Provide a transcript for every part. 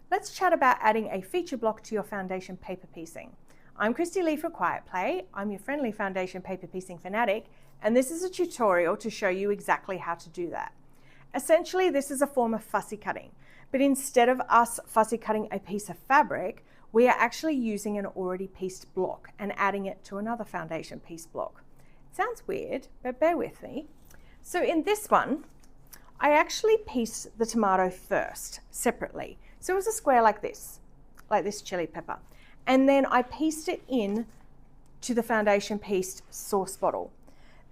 Let's chat about adding a feature block to your foundation paper piecing. I'm Christy Lee for Quiet Play. I'm your friendly foundation paper piecing fanatic, and this is a tutorial to show you exactly how to do that. Essentially, this is a form of fussy cutting, but instead of us fussy cutting a piece of fabric, we are actually using an already pieced block and adding it to another foundation piece block. It sounds weird, but bear with me. So in this one, I actually pieced the tomato first, separately. So it was a square like this chili pepper. And then I pieced it in to the foundation pieced sauce bottle.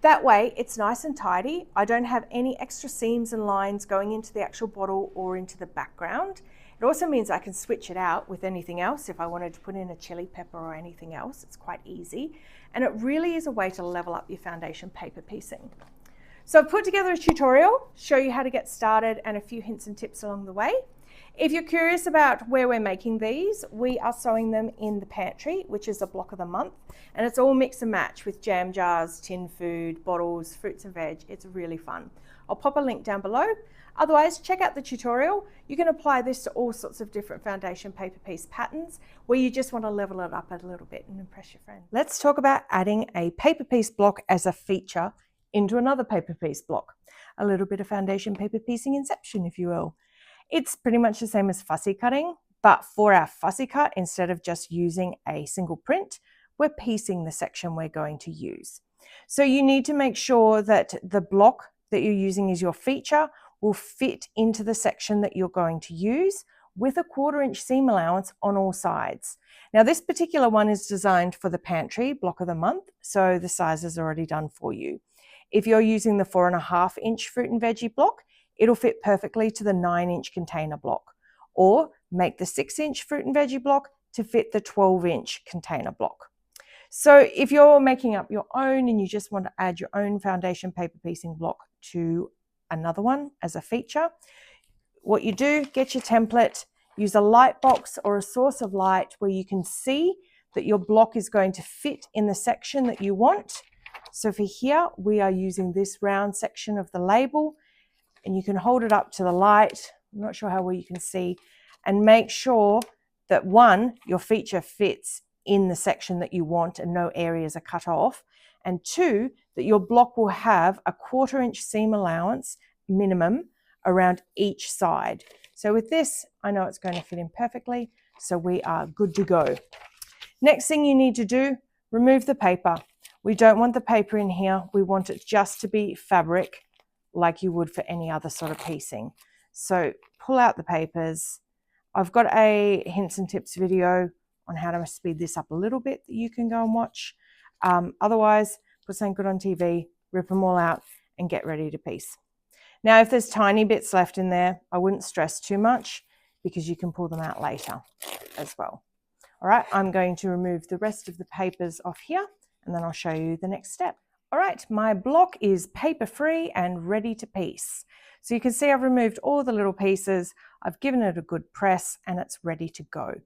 That way it's nice and tidy. I don't have any extra seams and lines going into the actual bottle or into the background. It also means I can switch it out with anything else if I wanted to put in a chili pepper or anything else. It's quite easy. And it really is a way to level up your foundation paper piecing. So I've put together a tutorial, show you how to get started and a few hints and tips along the way. If you're curious about where we're making these, we are sewing them in the pantry, which is a block of the month. And it's all mix and match with jam jars, tin food, bottles, fruits and veg. It's really fun. I'll pop a link down below. Otherwise, check out the tutorial. You can apply this to all sorts of different foundation paper piece patterns where you just want to level it up a little bit and impress your friends. Let's talk about adding a paper piece block as a feature into another paper piece block. A little bit of foundation paper piecing inception, if you will. It's pretty much the same as fussy cutting, but for our fussy cut, instead of just using a single print, we're piecing the section we're going to use. So you need to make sure that the block that you're using as your feature will fit into the section that you're going to use with a 1/4 inch seam allowance on all sides. Now this particular one is designed for the pantry block of the month, so the size is already done for you. If you're using the 4.5 inch fruit and veggie block, it'll fit perfectly to the 9 inch container block, or make the 6 inch fruit and veggie block to fit the 12 inch container block. So if you're making up your own and you just want to add your own foundation paper piecing block to another one as a feature, what you do, get your template, use a light box or a source of light where you can see that your block is going to fit in the section that you want. So for here, we are using this round section of the label, and you can hold it up to the light. I'm not sure how well you can see, and make sure that one, your feature fits in the section that you want and no areas are cut off, and two, that your block will have a 1/4 inch seam allowance minimum around each side. So with this, I know it's going to fit in perfectly, so we are good to go. Next thing you need to do, remove the paper. We don't want the paper in here. We want it just to be fabric like you would for any other sort of piecing. So pull out the papers. I've got a hints and tips video on how to speed this up a little bit that you can go and watch. Otherwise, put something good on TV, rip them all out and get ready to piece. Now, if there's tiny bits left in there, I wouldn't stress too much because you can pull them out later as well. All right, I'm going to remove the rest of the papers off here and then I'll show you the next step. All right, my block is paper free and ready to piece. So you can see I've removed all the little pieces, I've given it a good press and it's ready to go.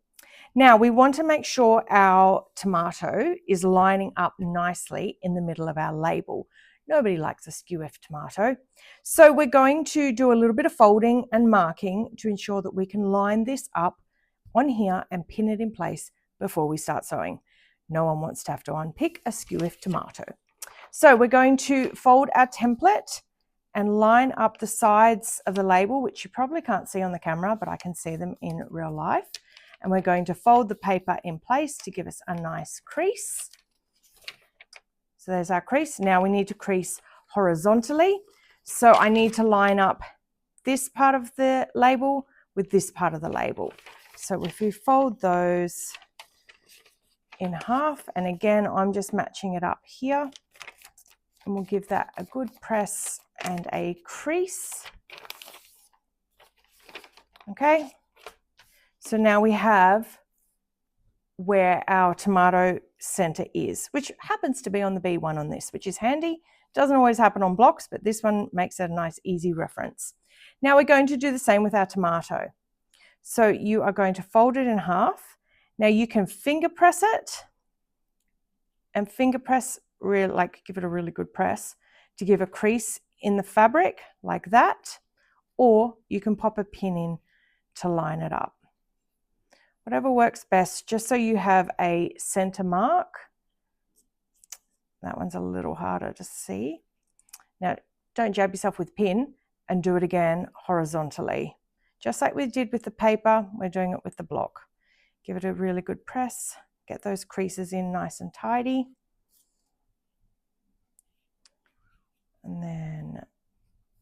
Now we want to make sure our tomato is lining up nicely in the middle of our label. Nobody likes a skew-F tomato. So we're going to do a little bit of folding and marking to ensure that we can line this up on here and pin it in place before we start sewing. No one wants to have to unpick a skew-F tomato. So we're going to fold our template and line up the sides of the label, which you probably can't see on the camera, but I can see them in real life. And we're going to fold the paper in place to give us a nice crease. So there's our crease. Now we need to crease horizontally. So I need to line up this part of the label with this part of the label. So if we fold those in half, and again, I'm just matching it up here, and we'll give that a good press and a crease. Okay, so now we have where our tomato center is, which happens to be on the B1 on this, which is handy. Doesn't always happen on blocks, but this one makes it a nice easy reference. Now we're going to do the same with our tomato. So you are going to fold it in half. Now you can finger press it and finger press, give it a really good press to give a crease in the fabric like that, or you can pop a pin in to line it up. whatever works best, just so you have a center mark. That one's a little harder to see. Now, don't jab yourself with pin and do it again horizontally. Just like we did with the paper, we're doing it with the block. Give it a really good press, get those creases in nice and tidy. And then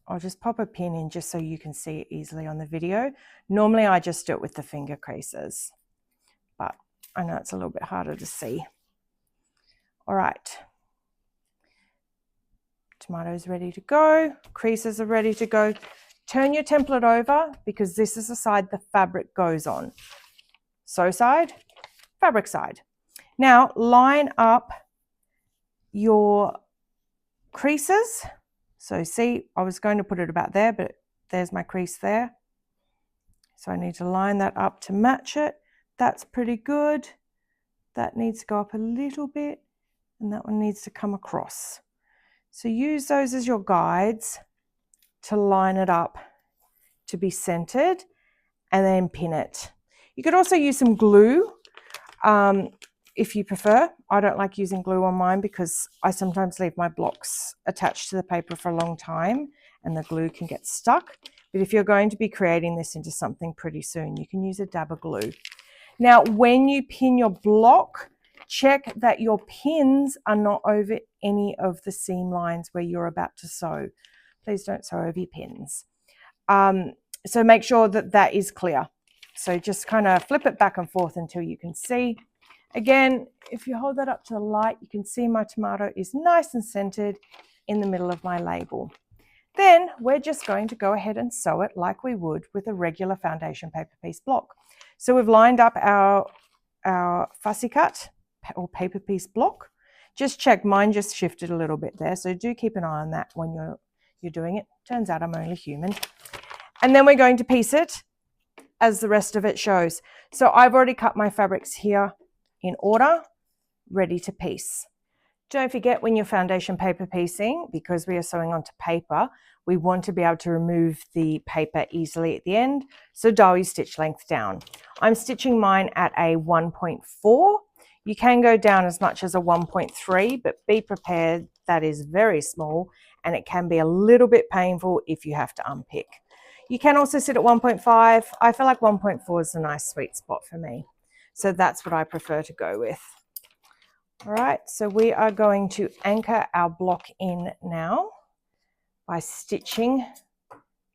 I'll just pop a pin in just so you can see it easily on the video. Normally I just do it with the finger creases, but I know it's a little bit harder to see. All right. Tomatoes ready to go, creases are ready to go. Turn your template over because this is the side the fabric goes on. Sew side, fabric side. Now line up your creases. So see, I was going to put it about there, but there's my crease there. So I need to line that up to match it. That's pretty good. That needs to go up a little bit, and that one needs to come across. So use those as your guides to line it up to be centered, and then pin it. You could also use some glue if you prefer. I don't like using glue on mine because I sometimes leave my blocks attached to the paper for a long time and the glue can get stuck. But if you're going to be creating this into something pretty soon, you can use a dab of glue. Now, when you pin your block, check that your pins are not over any of the seam lines where you're about to sew. Please don't sew over your pins. So make sure that that is clear. So just kind of flip it back and forth until you can see. Again, if you hold that up to the light, you can see my tomato is nice and centered in the middle of my label. Then we're just going to go ahead and sew it like we would with a regular foundation paper piece block. So we've lined up our fussy cut or paper piece block. Just check, mine just shifted a little bit there. So do keep an eye on that when you're doing it. Turns out I'm only human. And then we're going to piece it as the rest of it shows. So I've already cut my fabrics here in order, ready to piece. Don't forget, when you're foundation paper piecing, because we are sewing onto paper, we want to be able to remove the paper easily at the end. So dial your stitch length down. I'm stitching mine at a 1.4. You can go down as much as a 1.3, but be prepared, that is very small and it can be a little bit painful if you have to unpick. You can also sit at 1.5. I feel like 1.4 is a nice sweet spot for me. So that's what I prefer to go with. All right, so we are going to anchor our block in now by stitching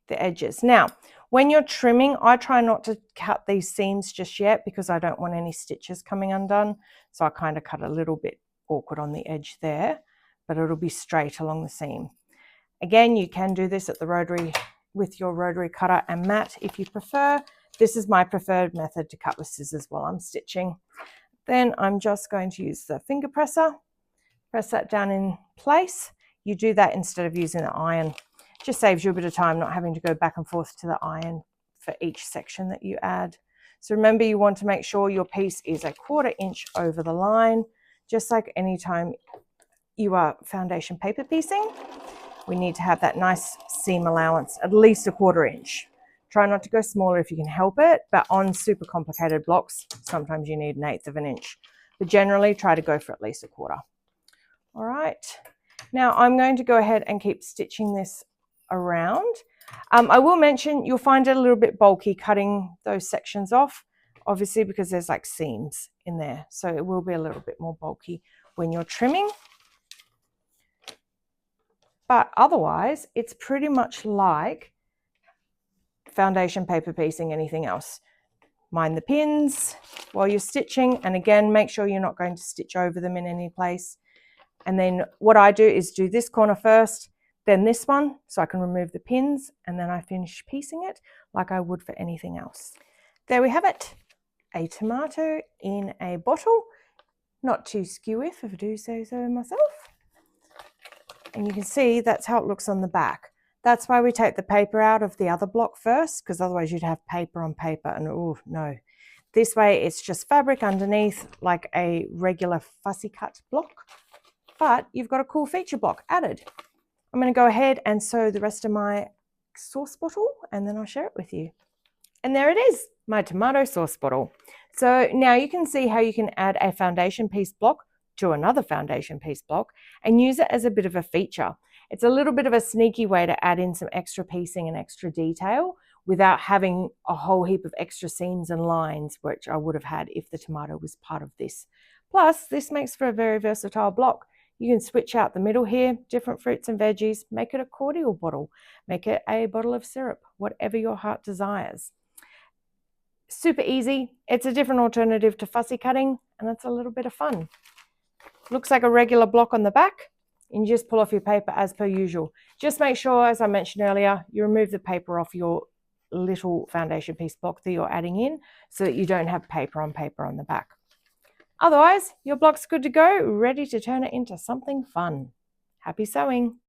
the edges. Now, when you're trimming, I try not to cut these seams just yet because I don't want any stitches coming undone. So I kind of cut a little bit awkward on the edge there, but it'll be straight along the seam. Again, you can do this at the rotary with your rotary cutter and mat if you prefer. This is my preferred method to cut with scissors while I'm stitching. Then I'm just going to use the finger presser, press that down in place. You do that instead of using the iron. It just saves you a bit of time not having to go back and forth to the iron for each section that you add. So remember, you want to make sure your piece is 1/4 inch over the line, just like any time you are foundation paper piecing. We need to have that nice seam allowance, at least 1/4 inch. Try not to go smaller if you can help it, but on super complicated blocks, sometimes you need 1/8 of an inch. But generally, try to go for at least 1/4. All right, now I'm going to go ahead and keep stitching this around. I will mention, you'll find it a little bit bulky cutting those sections off, obviously because there's like seams in there. So it will be a little bit more bulky when you're trimming. But otherwise, it's pretty much like foundation paper piecing anything else. Mind the pins while you're stitching, and again, make sure you're not going to stitch over them in any place. And then what I do is do this corner first, then this one, so I can remove the pins, and then I finish piecing it like I would for anything else. There we have it, a tomato in a bottle. Not too skewy, if I do say so myself. And you can see that's how it looks on the back. That's why we take the paper out of the other block first, because otherwise you'd have paper on paper, and oh no. This way it's just fabric underneath like a regular fussy cut block, but you've got a cool feature block added. I'm going to go ahead and sew the rest of my sauce bottle and then I'll share it with you. And there it is, my tomato sauce bottle. So now you can see how you can add a foundation piece block to another foundation piece block and use it as a bit of a feature. It's a little bit of a sneaky way to add in some extra piecing and extra detail without having a whole heap of extra seams and lines, which I would have had if the tomato was part of this. Plus, this makes for a very versatile block. You can switch out the middle here, different fruits and veggies, make it a cordial bottle, make it a bottle of syrup, whatever your heart desires. Super easy. It's a different alternative to fussy cutting, and it's a little bit of fun. Looks like a regular block on the back, and you just pull off your paper as per usual. Just make sure, as I mentioned earlier, you remove the paper off your little foundation piece block that you're adding in so that you don't have paper on the back. Otherwise, your block's good to go, ready to turn it into something fun. Happy sewing!